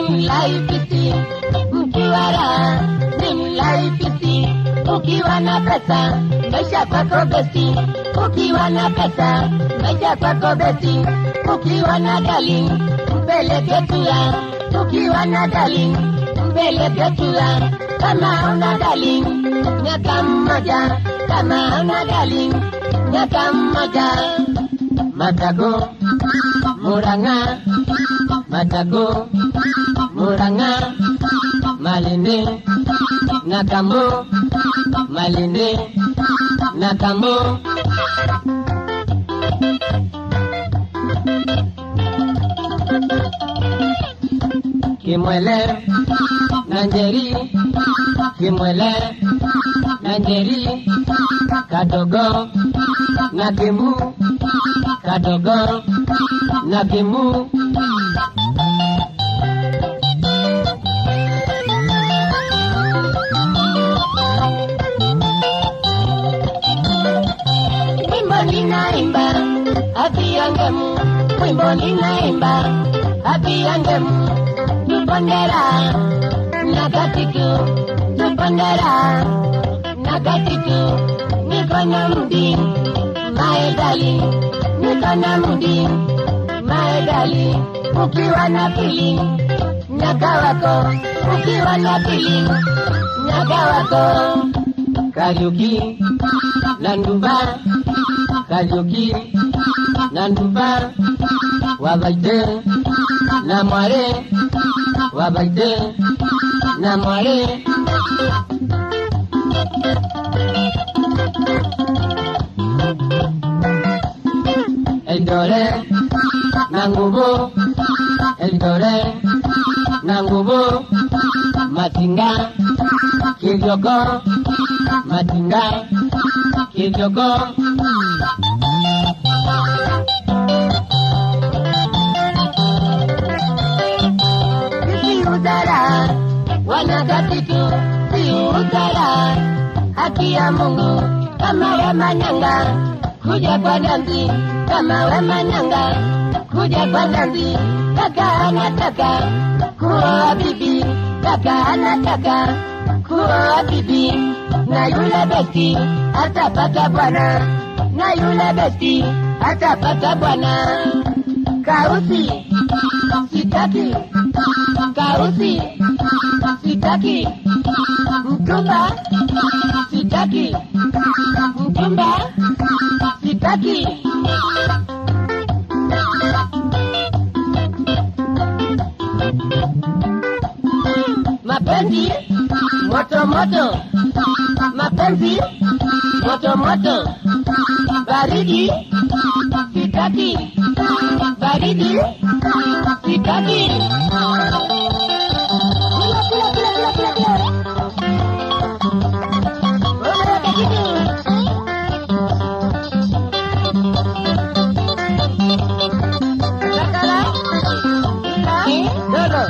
nimlaipisi, mkiwara nimlaipisi. Ukiwa na pesa, maisha kwako besti. Ukiwa na pesa, maisha kwako besti. Ukiwa na darling, mpeleke tua. Ukiwa na darling, mpeleke tua. Kama una darling, nyaka mmoja. Kama una darling, nyaka mmoja. Matago, Murang'a, Matago, Murang'a, Malindi, Nakambo, Malindi, Nakambo. Kimwele, Nanjeri, Kimwele, Nanjeri, Kadogo, Nakimu, Kadogo, Nakimu. Wimbo ninaimba, haki yangemu. Wimbo ninaimba, haki yangemu. Tupondera, nakatitu. Tupondera, nakatitu. Niko na mudi, my darling. Niko na mudi, my darling. Ukiwa na feeling, nyaka wako. Ukiwa na feeling, nyaka wako. Kariuki, Nanduba, Kariuki, Nanduba, Wabaide, Namware, Wabaide, Namware. Eldore, Nangubo, Eldore, Nangubo, Matinga, Kiryoko, Matinga, Kiryoko. Si udara, wanakatitu, si udara. Haki ya Mungu, kama ya manyanga, kuja kwa danzi. Kama we manyanga, kuja kwa danzi. Kaka anataka kuoa bibi, kaka anataka kuoa bibi. Na yule besti atapata bwana, na yule besti atapata bwana. Kausi sitaki, kausi sitaki. Mtumba sitaki, mtumba sitaki. Mapenzi moto moto, mapenzi moto moto. Baridi sitaki, baridi sitaki. Kala,